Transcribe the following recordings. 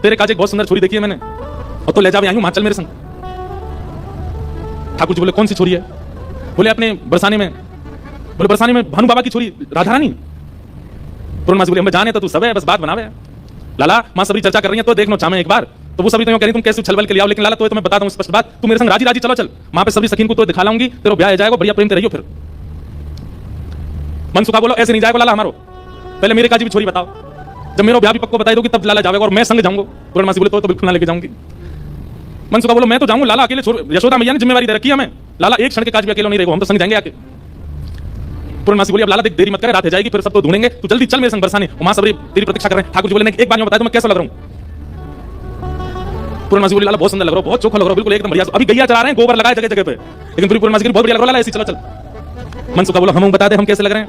तेरे काज एक बहुत सुंदर छोरी देखी है मैंने, और तो ले जा भी आई हूं, वहां चल मेरे संग। ठाकुर जी बोले कौन सी छोरी है? बोले अपने बरसाने में। बोले बरसाने में भानु बाबा की छोरी राधा रानी। पूर्णमासी बोले हम जाने तो तू सब है, बस बात बनावे। लाला मां सबरी चर्चा कर रही है तो देखनो चाहे एक बार, तो वो सभी तो कह रही तुम कैसे छलबल के लिए आओ, लेकिन लाला तो मैं बता दूं स्पष्ट बात, तू मेरे संग राजी राजी चलो चल, वहां पे सबरी सखीन को तो दिखा लाऊंगी, तेरा ब्याह हो जाएगा, बढ़िया प्रेम से रहियो। फिर मनसुखा बोलो ऐसे नहीं जाएगा लाला हमारो, पहले मेरे काजी भी छोरी बताओ, जब मेरा ब्याह भी पक्को बताई दोगी तब लाला जाएगा और मैं संग जाऊंगा। पूर्णमासी बोले तो बिल्कुल ना लेके जाऊंगी। मनसुखा बोलो मैं तो जाऊंगा, लाला अकेले छोड़, यशोदा मैया ने जिम्मेवारी दे रखी है हमें, लाला एक क्षण के काज भी अकेले नहीं रहेगा, हम तो संग जाएंगे आके। पूर्णमासी बोली अब लाला देख देरी मत करे, रात हो जाएगी फिर सब तो ढूंढेंगे, तू जल्दी चल मेरे संग बरसाने, वहां सबरी तेरी प्रतीक्षा कर रहे हैं। ठाकुर जी बोले एक बार मैं बताया तो मैं कैसा लग रहा हूं? पूर्णमासी बोली लाला बहुत सुंदर लग रहा हो, बहुत चोखा लग रहा हो, बिल्कुल एकदम बढ़िया, अभी गैया चला रहे हैं, गोबर लगाए जगह जगह पे, लेकिन पूरी पूर्णमासी बहुत बढ़िया लग रहा है, ऐसी चलो चल। मनसुखा बोलो हम बता दे हम कैसे लग रहे हैं?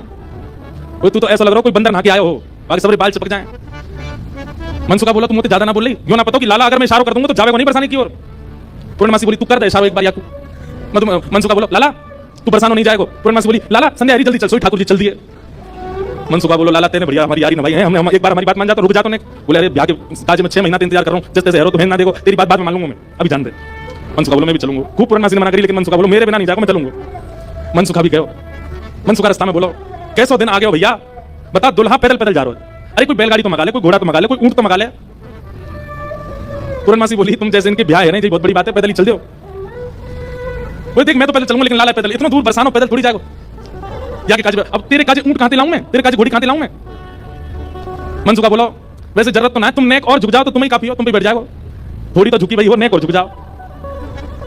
तू तो ऐसा लग रहा हो कोई बंदर नहा के आया हो, बाकी सबरे बाल चिपक जाए। मनसुखा बोला तुम मुझे ज्यादा ना बोल रही, यूं ना पता कि लाला अगर मैं इशारा कर दूंगा तो जावेगा नहीं बरसाने की ओर। पूर्णमासी बोली तू कर दे इशारा एक बार या तू। मनसुखा बोलो लाला तू बरसानो नहीं जाएगा। पूर्णमासी बोली लाला संध्या जल्दी चल, सोई ठाकुर जी चल दिए। मनसुखा बोलो लाला तेरे बढ़िया हमारी यारी निभाई है, हम एक बार हमारी बात मान जा तो रुक जा। तो बोले अरे ब्याह के काज में 6 महीना इंतजार कर रहा हूं, जैसे हेरो तो ना देखो, तेरी बात में मान लूंगा मैं, अभी जान दे। मनसुखा बोलो मैं भी चलूंगा, खूब पूर्णमासी ने मना करी, लेकिन मनसुखा बोलो मेरे बिना नहीं जाएगा, मैं चलूंगा। मनसुखा भी गयो। मनसुखा रास्ता में बोलो कैसो दिन आ गया भैया, बता दुल्हा पैदल पैदल जा रहा है, अरे कोई बैलगाड़ी तो मंगा ले, कोई घोड़ा तो मंगा ले, कोई ऊंट तो मंगा ले। पूर्णमासी बोली तुम जैसे इनके ब्याह है नहीं, बहुत बड़ी बात है, पैदल ही चल दो। वो देख मैं तो पैदल चलूंगा, लेकिन लाला पैदल, इतना दूर बरसानो पैदल थोड़ी जाएगा, जाके काज अब तेरे काज ऊंट कहां से लाऊं मैं, तेरे काज घोड़ी कहां से लाऊं मैं? मनसुखा बोलो वैसे जरूरत तो ना है, तुम नेक और झुक जाओ तो तुम ही काफी हो, तुम भी बैठ जाओ, थोड़ी तो झुकी भाई हो, नेक और झुक जाओ।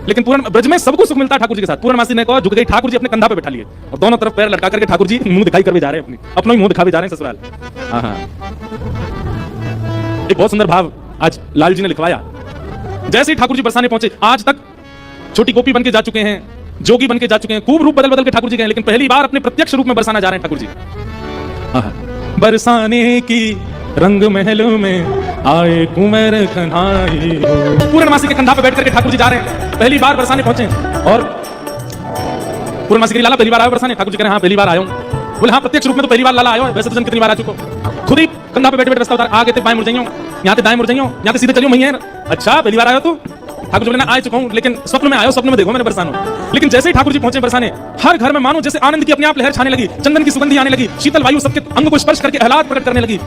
लेकिन पूर्ण ब्रज में सबको सुख मिलता है ठाकुर जी के साथ। पूर्णमासी ने को झुक गई, ठाकुर जी अपने कंधा पे बैठा लिए और दोनों तरफ पैर लटका करके ठाकुर जी मुंह दिखाई कर जा रहे हैं, अपना ही मुंह दिखा भी जा रहे हैं ससुराल। हाँ एक बहुत सुंदर भाव आज लाल जी ने लिखवाया। जैसे ही ठाकुर जी बरसाने पहुंचे, आज तक छोटी गोपी बन के जा चुके हैं, जोगी बन के जा चुके हैं, खूब रूप बदल बदल के ठाकुर जी गए, लेकिन पहली बार अपने प्रत्यक्ष रूप में बरसाना जा रहे हैं ठाकुर जी। बरसाने की रंग महलों में आए कुंवर कन्हाई हो। पूर्णमासी के कंधा पे बैठ करके ठाकुर जी जा रहे हैं, पहली बार बरसाने पहुंचे। और पूर्णमासी के लाला पहली बार आयो बरसाने? ठाकुर जी कह रहे हैं हाँ पहली बार आयो। बोले हाँ प्रत्यक्ष रूप में तो पहली बार लाला आयो है, वैसे तो जन कितनी बार आ चुको। खुद ही कंधा पे बैठे बैठे रास्ता उतार, आगे ते बाएं मुड़ जाइयो, यहाँ ते दाएं मुड़ जाइयो, यहाँ ते सीधे चलियो मैया। अच्छा पहली बार आयो तू? ठाकुर जी बोले ना आ चुका हूं, लेकिन स्वप्न में आयो, स्वप्न में देखो मैंने बरसानो। लेकिन जैसे ही ठाकुर जी पहुंचे बरसाने, हर घर में मानो जैसे आनंद की अपने आप लहर छाने लगी, चंदन की सुगंधी आने लगी, शीतल वायु सबके अंग को स्पर्श करके आह्लाद प्रकट करने लगी।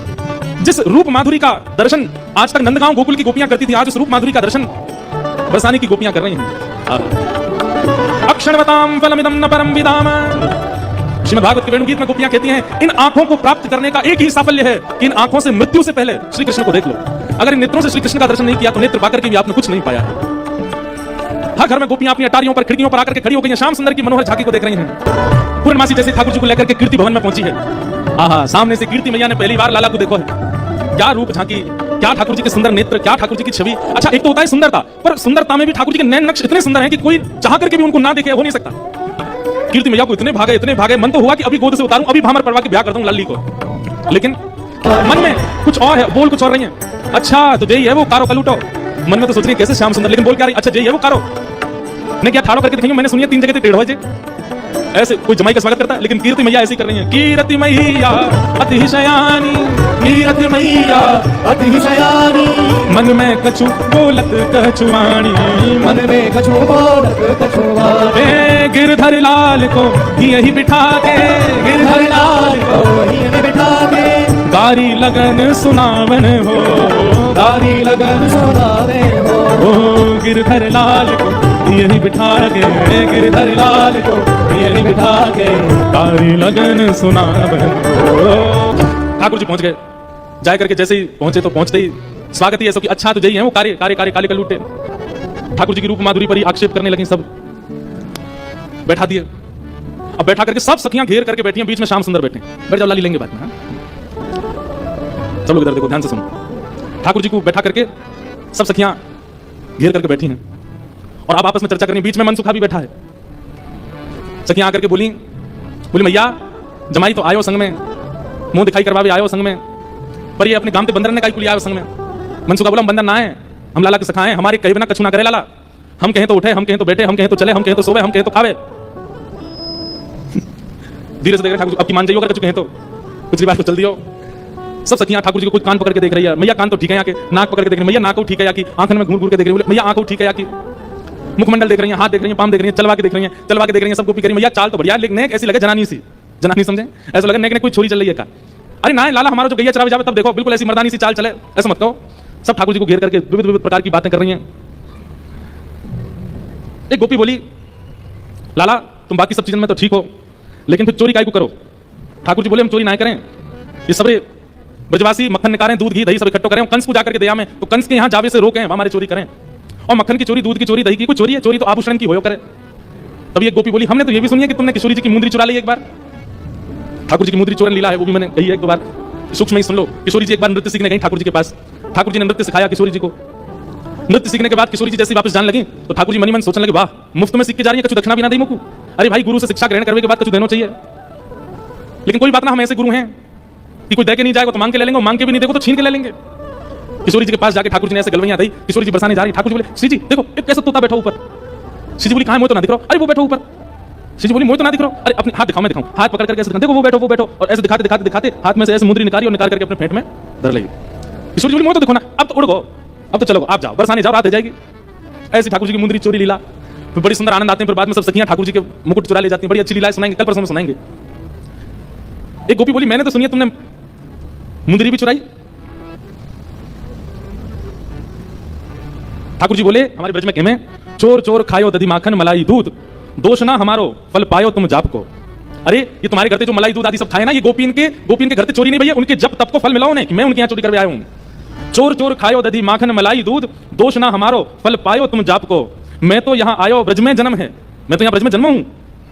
जिस रूप माधुरी का दर्शन आज तक नंदगांव गोकुल की गोपियां करती थी, आज उस रूप माधुरी का दर्शन बरसाने की गोपियां कर रही हैं। अक्षणवताम फलमिदं न परम विदाम। श्रीमद् भागवत के वेणुगीत में गोपियां कहती हैं इन आंखों को प्राप्त करने का एक ही साफल्य है कि इन आंखों से मृत्यु से पहले श्री कृष्ण को देख लो। अगर इन नेत्रों से श्री कृष्ण का दर्शन नहीं किया तो नेत्र पाकर के भी आपने कुछ नहीं पाया। हर घर में गोपियां अपनी अटारियों पर खिड़कियों पर आकर के खड़ी हो गई हैं, श्याम सुंदर की मनोहर झांकी को देख रही हैं। पूर्णमासी जैसे ठाकुर जी को लेकर के कीर्ति भवन में पहुंची है। आहा सामने से कीर्ति मैया ने पहली बार लाला को देखो है, क्या रूप झांकी, क्या ठाकुर जी के सुंदर नेत्र, क्या ठाकुर जी की छवि। अच्छा एक तो होता है सुंदरता, पर सुंदरता में भी ठाकुर जी के नैन नक्श इतने सुंदर हैं कि कोई चाह करके भी उनको ना देखे हो नहीं सकता। कीर्ति मैया को इतने भागे, मन तो हुआ कि अभी गोद से उतारूं, अभी भामर पड़वा के ब्याह कर दूं लाली को, लेकिन मन में कुछ और है, बोल कुछ और रही है। अच्छा तो यही है वो कारो कलूटो, मन में तो सोच रही है कैसे श्याम सुंदर, लेकिन बोल क्या रही, अच्छा यही है वो कारो ने क्या ठाड़ो करके दिखाई, मैंने सुनी है 3 जगह से टेढ़ हो जे, ऐसे कोई जमाई का स्वागत करता है, लेकिन कीर्ति मैया ऐसी कर रही है। कीर्ति मैया अति शयानी, कीर्ति मैया अति शयानी, मन में कछु बोलत कछुआनी, मन में कछु बोलत कछुआनी। गिरधर लाल को यही बिठा के, गिरधर लाल को यही बिठा के, गारी लगन सुनावन हो, गारी लगन सुनावे हो। गिरधर लाल को यही बिठा के, गिरधर लाल को यही बिठा के, गारी लगन सुनावन हो। ठाकुर जी पहुंच गए, जाए करके जैसे ही पहुंचे तो पहुंचते ही स्वागत ही ऐसा कि अच्छा तो यही है वो कार्य कार्य कार्य काले कलूटे। ठाकुर जी की रूप माधुरी पर ही आक्षेप करने लगी, सब बैठा दिए। अब बैठा करके सब सखियां घेर करके बैठी हैं, बीच में श्याम सुंदर बैठे। बैठ जाओ लाली लेंगे बात में। सब लोग इधर देखो ध्यान से सुनो। ठाकुर जी को बैठा करके सब सखियां घेर करके बैठी हैं और आप आपस में चर्चा करनी। बीच में मनसुखा भी बैठा है। सखियां आकर के बोली मैया जमाई तो आयो संग में, मुंह दिखाई करवावे आयो संग में, पर ये अपने गांव के बंदर ने काई कुली आयो संग में। मनसुखा बोला हम बंदर ना है, हम लाला के सखा हैं, हमारे कहे बिना कछु ना करे लाला। हम कहें तो उठे, हम कहें तो बैठे, हम कहें तो चले, हम कहें तो सोवे, हम कहें तो खावे। धीरे से देख रहे ठाकुर अब की मान जाइयो, अगर कछु कहें तो कुछ बात तो चल दियो। सब सखियां ठाकुर जी को कोई कान पकड़ के देख रही है, मैया कान तो ठीक है, यहाँ के नाक पकड़ के देख रही है, मैया नाक को ठीक है, या की आंखन में घूर घूर के देख रही है, मैया आंखों ठीक है, या की मुखमंडल देख रही है, हाथ देख रही है, पाम देख रही है, चलवा के देख रही है, चलवा के देख रही है, सब गोपी करी मैया चाल तो बढ़िया, लेकिन ऐसी लगे जनानी सी, जनानी समझे, ऐसा लगे नेक कोई छोरी चल रही है का। अरे ना लाला हमारा जो गैया चरावे जावे तब देखो बिल्कुल ऐसी मर्दानी सी चाल चले, ऐसा मत कहो। सब ठाकुर जी को घेर करके विविध विविध प्रकार की बातें कर रही हैं। एक गोपी बोली, लाला तुम बाकी सब चीजों में तो ठीक हो, लेकिन फिर चोरी काय को करो। ठाकुर जी बोले हम चोरी ना करें, ये सब ब्रजवासी मक्खन निकालें, दूध घी दही सब इकट्ठो करें, कंस को जाकर के दया में, तो कंस के यहाँ जावे से रोकें, हमारे चोरी करें। और मक्खन की चोरी, दूध की चोरी, दही की कोई चोरी है, चोरी तो आभूषण की हो करे। तभी एक गोपी बोली, हमने तो ये भी सुनी है कि तुमने किशोरी जी की मुंदरी चुरा ली एक बार। ठाकुर जी की मुंदरी चोरन लीला है, वो भी मैंने कही है एक दो बार, सूक्ष्म ही सुन लो। किशोरी जी एक बार नृत्य सीखने गई ठाकुर जी के पास, ठाकुर जी ने नृत्य सिखाया किशोरी जी को। नृत्य सीखने के बाद किशोरी जी जैसे वापस जाने लगी तो ठाकुर जी मनी मन सोचने लगे, वाह मुफ्त में सीख के जा रही है, कुछ दक्षिणा भी ना दी मुझको। अरे भाई गुरु से शिक्षा ग्रहण करने के बाद कुछ देना चाहिए, लेकिन कोई बात ना, हम ऐसे गुरु हैं कि कोई दे के नहीं जाएगा तो मांग के ले लेंगे, मांग के भी नहीं देखो तो छीन के ले लेंगे। किशोरी जी के पास जाके ठाकुर जी ने ऐसे गलवैया दी, किशोरी जी बरसाने जा रही, ठाकुर जी बोले, श्री जी देखो एक कैसा तोता बैठा ऊपर। श्री जी बोली, कहां मोह तो ना दिख रहा, अरे वो बैठो ऊपर। श्री जी बोली, मोह तो ना दिख रहा, अरे अपने हाथ दिखाओ, मैं दिखाऊं, हाथ पकड़ करके ऐसे देखो वो बैठो वो बैठो, और ऐसे दिखाते दिखाते दिखाते हाथ में से ऐसे मुंदरी निकाली और निकाल करके अपने पेट में धर ली। किशोरी जी बोली, मोह तो देखो ना, अब तो उड़ गो, अब तो चलो आप जाओ, बरसाने जाओ, रात हो जाएगी। ऐसी ठाकुर जी की मुंदरी चोरी लीला, फिर बड़ी सुंदर आनंद आते हैं, फिर बाद में सब सखियां ठाकुर जी के मुकुट चुरा ले जाती हैं, बड़ी अच्छी लीला सुनाएंगे, कल परसों में सुनाएंगे। एक गोपी बोली, मैंने तो सुनिए तुमने मुंदरी भी चुराई। ठाकुर जी बोले, हमारे ब्रज में कहमे, चोर चोर खायो दधी माखन मलाई दूध, दोष ना हमारो फल पायो तुम जाप को। अरे ये तुम्हारे घर से जो मलाई दूध आदि सब खाए ना, ये गोपी इनके घर से चोरी नहीं भैया, उनके जब तब को फल मिला उन्हें कि मैं उनके यहाँ चोरी करके आया हूं। चोर चोर खायो दधी माखन मलाई दूध, दोष ना हमारो फल पायो तुम जाप को। मैं तो यहाँ आयो ब्रज में जन्म है, मैं तो यहाँ ब्रज में जन्मा हूं,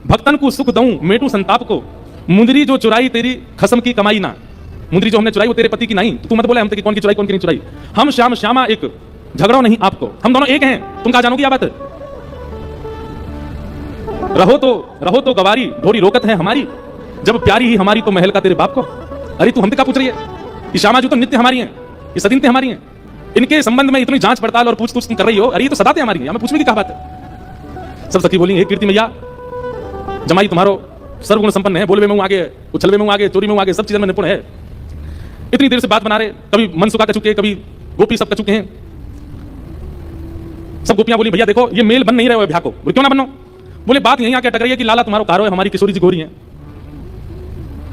भक्तन को सुख दऊं मेटू संताप को। मुंदरी जो चुराई तेरी खसम की कमाई ना, मुंदरी जो हमने चुराई वो तेरे पति की नहीं, तू मत बोले हम कौन की चुराई कौन की नहीं चुराई। हम श्याम श्यामा एक, झगड़ो नहीं आपको, हम दोनों एक हैं, तुम कहा जानोगी बात। रहो तो गवारी ढोरी रोकत है हमारी, जब प्यारी ही हमारी तो महल का तेरे बाप को। अरे तू हमसे क्या पूछ रही है, ये श्यामा जी तो नित्य हमारी हैं, ये सदिनते हमारी हैं, इनके संबंध में इतनी जांच पड़ताल और पूछ तुम कर रही हो, अरे ये तो सदाते हमारी है, हमें पूछने की क्या बात है। सब सखी बोली, हे कीर्ति मैया, जमाई तुम्हारो सर्वगुण संपन्न है, बोलवे में आगे, उछलवे में आगे, चोरी में आगे, सब चीजों में निपुण है। इतनी देर से बात बना रहे, कभी मन सुखा कर चुके, कभी गोपी सब कर चुके हैं। सब गोपियां बोली, भैया देखो ये मेल बन नहीं रहे हो ब्याह को। बोले क्यों ना बनो? बोले बात यहीं आके अटक रही है कि लाला तुम्हारो कारो है, हमारी किशोरी जी गोरी है,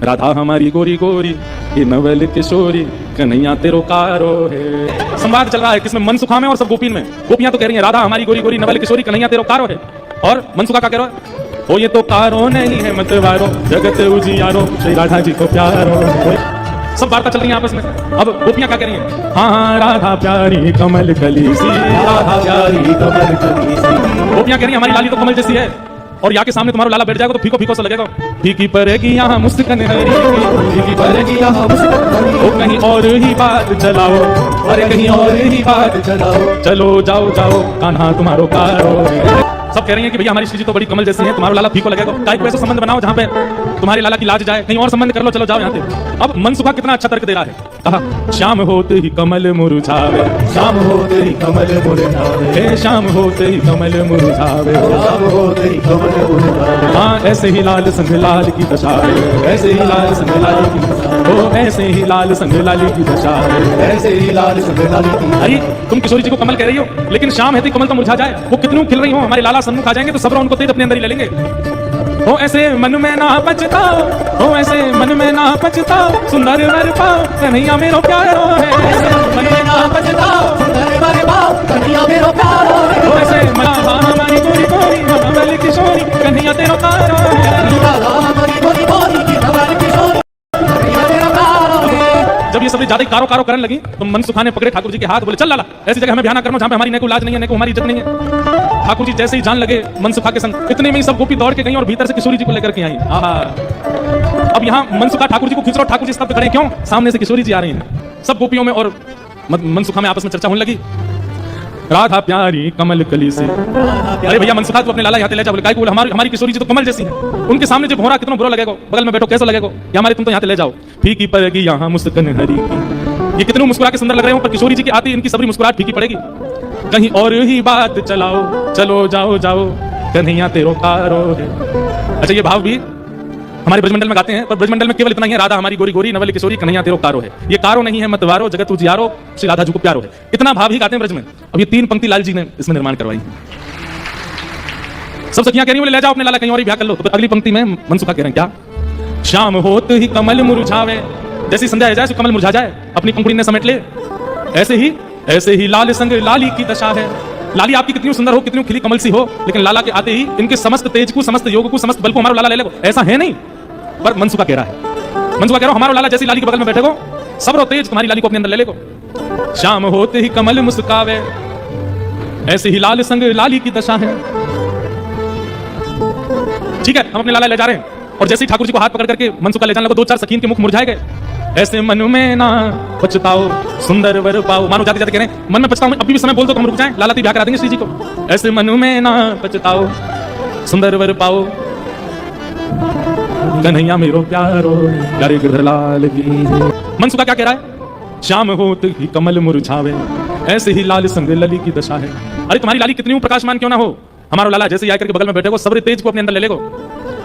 राधा हमारी गोरी गोरी, ये नवल किशोरी, कन्हैया तेरो कारो है। संवाद चल रहा है किसमें, मन सुखा में और सब गोपीन में। गोपियां तो कह रही हैं राधा हमारी गोरी गोरी, नवल किशोरी, कन्हैया तेरो कारो है, और मन सुखा क्या कह रहा है, ओ ये तो कारो नहीं है मतवारो, जगत उजियारो, श्री राधा जी को प्यारो। सब वार्ता चल रही है आपस में। अब गोपियां क्या कह रही हैं, हाँ राधा प्यारी कमल कली सी, राधा प्यारी कमल कली सी। गोपियां कह रही हैं हमारी लाली तो कमल जैसी है, और यहाँ के सामने तुम्हारा लाला बैठ जाएगा तो फीको फीको सा लगेगा। फीकी पड़ेगी यहाँ मुस्कान हरी, फीकी पड़ेगी यहाँ मुस्कान हरी, ओ कहीं और ही बात चलाओ, अरे कहीं और ही बात चलाओ, चलो जाओ जाओ कान्हा तुम्हारो कारो। सब कह रही हैं कि भैया हमारी श्री जी तो बड़ी कमल जैसी है, तुम्हारा लाला फीको लगेगा, काहे को ऐसा संबंध बनाओ जहाँ पे तुम्हारे लाला की लाज जाए, कहीं और संबंध कर लो, चलो जाओ यहाँ से। अब मन सुखा कितना अच्छा तर्क दे रहा है, कहा शाम होते ही कमल मुरझावे, शाम होते ही कमल मुरझावे, शाम होते ही कमल मुरझावे, शाम होते ही कमल मुरझावे। हाँ ऐसे ही लाल संग लाल की दशा है, ऐसे ही लाल संग लाल की दशा, ओ ऐसे ही लाल संग लाल की दशा है, ऐसे ही लाल संग लाल की। अरे तुम किशोरी जी को कमल कह रही हो, लेकिन शाम है तो कमल तो मुरझा जाए, वो कितनी खिल रही हो, हमारे लाला सन्मुख आ जाएंगे तो सब उनको तेज अपने अंदर ही ले लेंगे। हो ऐसे मन में ना पछताओ, हो ऐसे मन में ना पछताओ, सुंदर वर पाओ कन्हैया मेरो प्यारो है, ऐसे मन में ना पछताओ, सुंदर वर पाओ कन्हैया मेरो प्यारो है, हो ऐसे मना हमारी गोरी गोरी, नवल किशोरी, कन्हैया तेरो कारो है, हमारी गोरी गोरी, नवल किशोरी, कन्हैया तेरो कारो है। जब ये सब ज्यादा कारो कारो करने लगी तो मन सुखा ने पकड़े ठाकुर जी के हाथ, बोले चल लाला ऐसी जगह हमें ब्याह ना करना जहां पे हमारी न को लाज नहीं है, न को हमारी इज्जत नहीं है। ठाकुर जी जैसे ही जान लगे मन सुखा के संग, इतने में ही सब गोपी दौड़ के गई और भीतर से किशोरी जी को लेकर के आई। अब यहाँ मन सुखा ठाकुर जी को खींच रहा, ठाकुर जी स्तब्ध खड़े क्यों, सामने से किशोरी जी आ रही हैं। सब गोपियों में और मन सुखा में आपस में चर्चा होने लगी, राधा प्यारी कमल कली से। अरे भैया मन सुखा तू अपने लाला यहाँ ले जा, बोले बोले हमारी किशोरी जी तो कमल जैसी है, उनके सामने जो भोरा कितना बुरा लगेगा, बगल में बैठो कैसा लगेगा, या हमारे तुम तो यहाँ ले जाओ, फीकी पड़ेगी यहाँ मुस्कान हरी की। ये कितने मुस्कुरा के सुंदर लग रहे हो, पर किशोरी जी की आती इनकी सबरी मुस्कुराहट फीकी पड़ेगी। कहीं और ही बात चलाओ, चलो जाओ जाओ कन्हैया तेरो कारो है। अच्छा ये भाव भी हमारे ब्रजमंडल में गाते हैं, पर ब्रजमंडल में केवल इतना ही है, राधा हमारी गोरी गोरी, नवल किशोरी, कन्हैया तेरो कारो है। ये कारो नहीं है मतवारो, जगत उजियारो, श्री राधा जी को प्यारो है। इतना भाव ही गाते हैं ब्रज में। अब ये 3 पंक्ति लाल जी ने इसमें निर्माण करवाई। सब सखियां कह रही बोले ले जाओ अपने लाला कहीं और ही ब्याह कर लो। तो अगली पंक्ति में मनसुखा कह रहे हैं क्या, शाम होत ही कमल मुरझावे, जैसी संध्या हो जाए कमल मुरझा जाए, अपनी पंखुड़ी ने समेट ले, ऐसे ही लाल संग लाली की दशा है। लाली आपकी कितनी सुंदर हो, कितनी खिली कमल सी हो, लेकिन लाला के आते ही इनके समस्त तेज को, समस्त योग को, समस्त बल को हमारा लाला ले लेगो, ऐसा है नहीं। पर मनसुखा कह रहा है, मनसुखा कह रहा हमारा लाला जैसी लाली के बगल में बैठेगो, सबरो तेज तुम्हारी लाली को अपने अंदर ले लेगो। शाम होते ही कमल मुस्कावे, ऐसे ही लाल संग लाली की दशा है। ठीक है, हम अपने लाला ले जा रहे हैं, और जैसे ही ठाकुर जी को हाथ पकड़ करके मनसुखा ले जाने लगा, 2-4 सखीन के मुख मुरझाए गए। ऐसे मन में ना पछताओ, सुंदर वर पाओ। मानो जाते जाते कह रहे हैं मन में पछताओ, अभी भी समय बोल दो तो हम रुक जाएं, लाला ती ब्याह करा देंगे श्री जी को। ऐसे मन में ना पछताओ, सुंदर वर पाओ, कन्हैया मेरो प्यारो, प्यारे गिरधरलाल की। मनसुखा क्या कह रहा है, शाम होत ही कमल मुरझावे, ऐसे ही लाल संग लली की दशा है। अरे तुम्हारी लाली कितनी प्रकाशमान क्यों ना हो, हमारा लाला जैसे ही आकर के बगल में बैठे को सबरे तेज को अपने अंदर ले लेगो।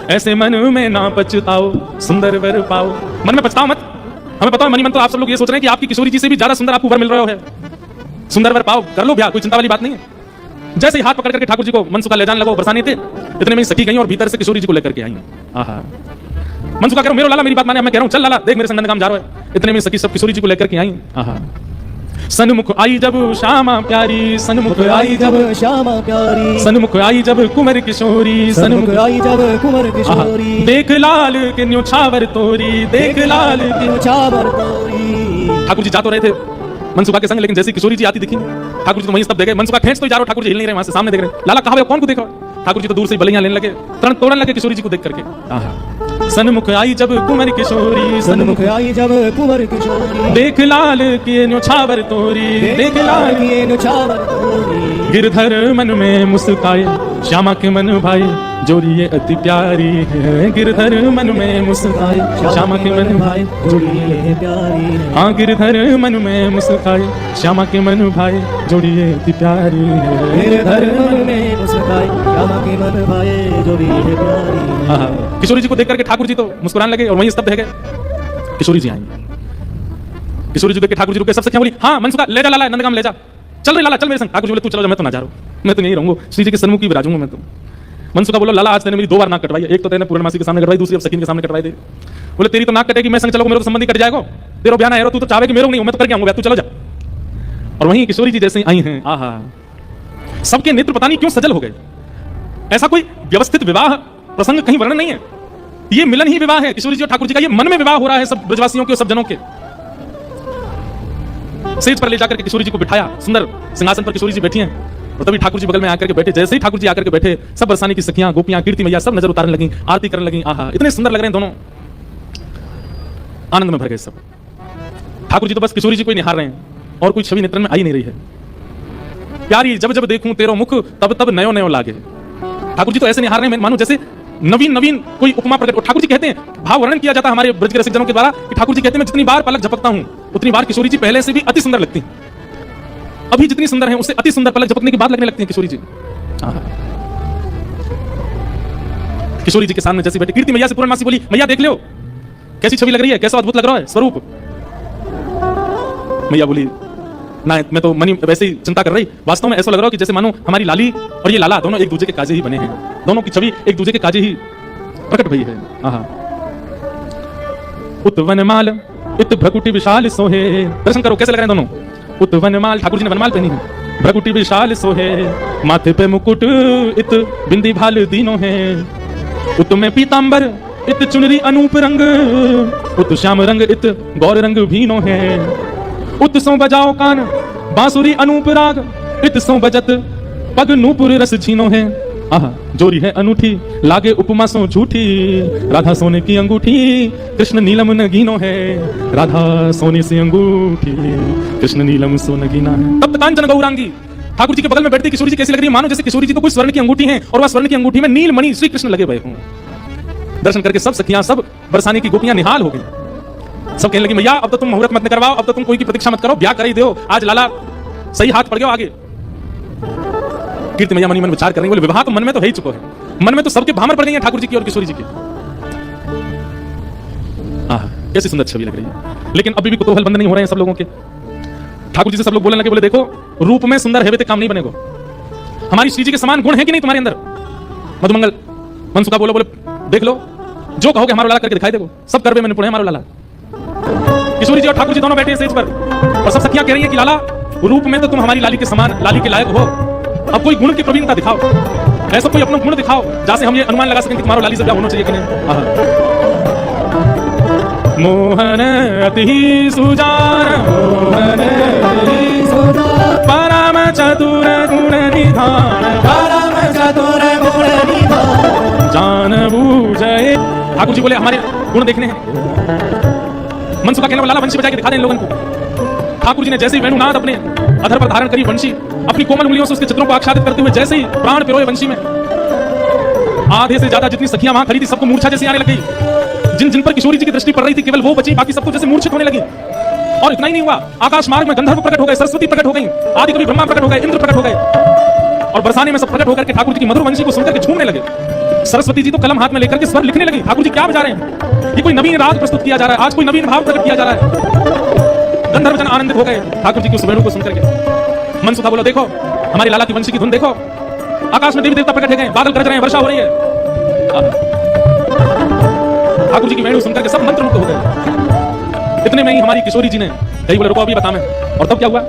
ऐसे मन में ना पछताओ, सुंदर वर पाओ। मन में पछताओ मत, हमें पता है मनी मन तो आप सब लोग ये सोच रहे हैं कि आपकी किशोरी जी से भी ज्यादा सुंदर आपको वर मिल रहा है। सुंदर वर पाओ, कर लो ब्याह, कोई चिंता वाली बात नहीं है। जैसे ही हाथ पकड़ करके ठाकुर जी को मनसुखा ले जाने लगा, बरसाने थे, इतने में सखी गई और भीतर से किशोरी जी को लेकर के आई। आहा, मनसुखा कह रहा मेरे लाला मेरी बात माने, मैं कह रहा हूं चल लाला देख मेरे संग काम जा रहा है। इतने में सखी सब किशोरी जी को लेकर के आई। आहा, सन्मुख आई जब श्यामा प्यारी, सन्मुख आई जब श्यामा प्यारी, सन्मुख आई जब कुंवर किशोरी, सन्मुख आई जब कुंवर किशोरी। देख लाल के न्योछावर तोरी, देख लाल के न्योछावर तोरी। ठाकुर जी जा तो रहे थे मनसुखा के संग, लेकिन जैसे किशोरी जी आती दिखी, ठाकुर जी तो वहीं सब देखे। मनसुखा खींच तो जा रहा, ठाकुर जी हिल नहीं रहे, वहां से सामने देख रहे, लाला कहां कौन को देखा। ठाकुर जी तो दूर से बलियां लेने लगे, तरण तोड़ने लगे किशोरी जी को देख करके। सन्मुख आई जब कुंवर किशोरी, सन्मुख आई जब कुंवर किशोरी। देख लाल के न्योछावर तोरी, देख लाल के न्योछावर तोरी। गिरधर मन में मुस्काए, श्यामा के मन भाई जोड़ी ये अति प्यारी है। गिरधर मन में मुस्काए, श्यामा के मन भाई जोड़ी ये प्यारी है। हाँ, गिरधर मन में मुस्काए, श्यामा के मन भाई जोड़ी ये अति प्यारी है। गिरधर मन में मुस्काए, श्यामा के मन भाई जोड़ी ये प्यारी है। किशोरी जी को देख करके ठाकुर जी तो मुस्कुराने लगे और वहीं स्तब्ध रह गए। किशोरी जी आई, किशोरी जी देख के ठाकुर जी रुके, सब सखियां बोली हाँ मनसुखा ले जा लाला, नंदगाम ले जा, चल रही लाला चल मेरे संग। ठाकुर जी बोले तू चलो, मैं तो ना जा रहा हूं, मैं तो यहीं रहूंगा, श्री जी के सन्मुख ही विराजूंगा मैं तो। मनसुखा बोलो लाला आज तेने मेरी 2 बार नाक कटवाई है, एक तो तेने पूर्णमासी के सामने कटवाई, दूसरी अब सखीन के सामने कटवाई दे। बोले तेरी तो नाक कटेगी, मैं संग चलो मेरे को संबंधी कट जाएगा, तेरा ब्याह ना है, तू तो चाहे कि मेरे को नहीं, मैं तो करके आऊंगा, तू चलो जा। और वहीं किशोरी जी जैसे आई हैं, आहा, सबके नेत्र पता नहीं क्यों सजल हो गए। ऐसा कोई व्यवस्थित विवाह प्रसंग कहीं वर्णन नहीं है, ये मिलन ही विवाह है किशोरी जी और ठाकुर जी का। ये मन में विवाह हो रहा है सब ब्रजवासियों के और सब जनों के। सेज पर ले जाकर के किशोरी जी को बिठाया, सुंदर सिंहासन पर किशोरी जी बैठी हैं, और तभी ठाकुर जी बगल में आकर के बैठे। जैसे ही ठाकुर जी आकर के बैठे, सब बरसाने की सखियां, गोपियां, कीर्ति मैया सब नजर उतारने लगी, आरती करने लगी। आहा, इतने सुंदर लग रहे हैं दोनों, आनंद में भर गए सब। ठाकुर जी तो बस किशोरी जी को ही निहार रहे हैं, और कोई छवि नेत्र में आई नहीं रही है। प्यारी जब जब देखूं तेरो मुख, तब तब नयो नयो लागे। ठाकुर जी तो ऐसे निहार रहे हैं मानो जैसे नवीन नवीन कोई उपमा प्रकट। ठाकुर जी कहते हैं, भाव वर्णन किया जाता है हमारे ब्रज के रसिक जनों के द्वारा कि ठाकुर जी कहते हैं मैं जितनी बार पलक झपकता हूं, उतनी बार किशोरी जी पहले से भी अति सुंदर लगती हैं। अभी जितनी सुंदर है उससे अति सुंदर पलक झपकने के बाद लगने लगती है किशोरी जी। किशोरी जी के सामने जैसे बैठे, कीर्ति मैया से पूर्णमासी बोली मैया देख लो कैसी छवि लग रही है, कैसा अद्भुत लग रहा है स्वरूप। मैया बोली ना, मैं तो मनी वैसे ही चिंता कर रही, वास्तव में ऐसा लग रहा है कि जैसे मानो हमारी लाली और ये लाला दोनों एक दूसरे के काजे ही बने हैं, दोनों की छवि एक दूसरे के काजे ही प्रकट भई है। आहा, उत वनमाल इत भ्रकुटी विशाल सोहे, दर्शन करो कैसे लग रहे हैं दोनों। उत वनमाल, ठाकुर जी ने वनमाल पहनी है, भ्रकुटी विशाल सोहे, माथे पे मुकुट इत बिंदी भाल दीनों है। उत में पीतांबर इत चुनरी अनूप रंग, उत श्याम रंग इत गौर रंग भीनो है। उत सो बजाओ कान बांसुरी अनूप राग, इत सो बजत पग नूपुर रस छीनो है। आहा, जोरी है अनूठी लागे उपमा सो झूठी, राधा सोने की अंगूठी कृष्ण नीलम नगीनो है। राधा सोने से अंगूठी कृष्ण नीलम सो नगीना है। तब कांचन गौरांगी, ठाकुर जी के बगल में बैठती किशोरी जी कैसी लग रही है, मानो जैसे किशोरी जी तो कोई स्वर्ण की अंगूठी है और वह स्वर्ण की अंगूठी में नीलमणि श्री कृष्ण लगे हुए हों। दर्शन करके सब सखियां, सब बरसाने की गोपियां निहाल हो गई। सब कहने लगी मैया अब तो तुम मुहूर्त मत करवाओ, अब तो तुम कोई की प्रतीक्षा मत करो, ब्याह कर ही दो, आज लाला सही हाथ पड़ गया आगे। कीर्ति मैया मनी मन विचार कर रही, बोले विवाह तो मन में तो है ही चुका है, मन में तो सबके भामर पड़ गई है ठाकुर जी की और किशोरी जी की। आहा, कैसी सुंदर छवि लग रही है। लेकिन अभी भी कुतूहल बंद नहीं हो रहे हैं सब लोगों के। ठाकुर जी से सब लोग बोलने लगे, बोले देखो रूप में सुंदर है काम नहीं बनेगो। हमारी श्री जी के समान गुण है कि नहीं तुम्हारे अंदर? मधुमंगल मनसुखा बोलो, बोले देख लो जो कहोगे हमारा लाला करके दिखाई देगो। सब करवे में निपुण है हमारा लाला। किशोरी जी और ठाकुर जी दोनों बैठे हैं स्टेज पर और सब सखियां कह रही है कि लाला रूप में तो तुम हमारी लाली के समान, लाली के लायक हो, अब कोई गुण की प्रवीणता दिखाओ, ऐसा कोई अपना गुण दिखाओ जहां से हम ये अनुमान लगा सकें कि तुम्हारा लाली से क्या होना चाहिए कि नहीं। मोहन अति सुजान, मोहन अति सुजान, परम चतुर गुण निधान, परम चतुर गुण निधान, जान बूझे। ठाकुर जी बोले हमारे गुण देखने हैं। मनसुखा कहने लाला वंशी बजा के दिखा दें इन लोगों को। ठाकुर जी ने जैसे ही वेणुनाद अपने अधर पर धारण करी, वंशी अपनी कोमल उंगलियों से उसके चित्रों को आच्छादित करते हुए जैसे ही प्राण पिरोए वंशी में, आधे से ज्यादा जितनी सखियां वहां खड़ी थी सबको मूर्छा जैसी आने लग गई। जिन जिन पर किशोरी जी की दृष्टि पड़ रही थी केवल वो बची, बाकी सबको जैसे मूर्छित होने लगी। और इतना ही नहीं हुआ, आकाश मार्ग में गंधर्व प्रकट हो गए, सरस्वती प्रकट हो गई, आदि कवि ब्रह्मा प्रकट हो गए, इंद्र प्रकट हो गए और बरसाने में सब प्रकट होकर के ठाकुर जी की मधुर वंशी को सुनकर के झूमने लगे। सरस्वती जी तो कलम हाथ में लेकर के स्वर लिखने लगी। ठाकुर जी क्या बजा रहे हैं? ये कोई नवीन राग प्रस्तुत किया जा रहा है, आज कोई नवीन भाव प्रकट किया जा रहा है। गंधर्व जन आनंदित हो गए ठाकुर जी की उस वेणु को सुनकर के। मनसुखा बोलो देखो हमारी लाला की वंशी की धुन देखो, आकाश में देवी देवता प्रकट हो गए, बादल गरज रहे हैं, वर्षा हो रही है। ठाकुर जी की वेणु सुनकर के सब मंत्रमुग्ध हो गए। इतने में ही हमारी किशोरी जी ने कही, बोले रुको अभी बता मैं। और तब क्या हुआ?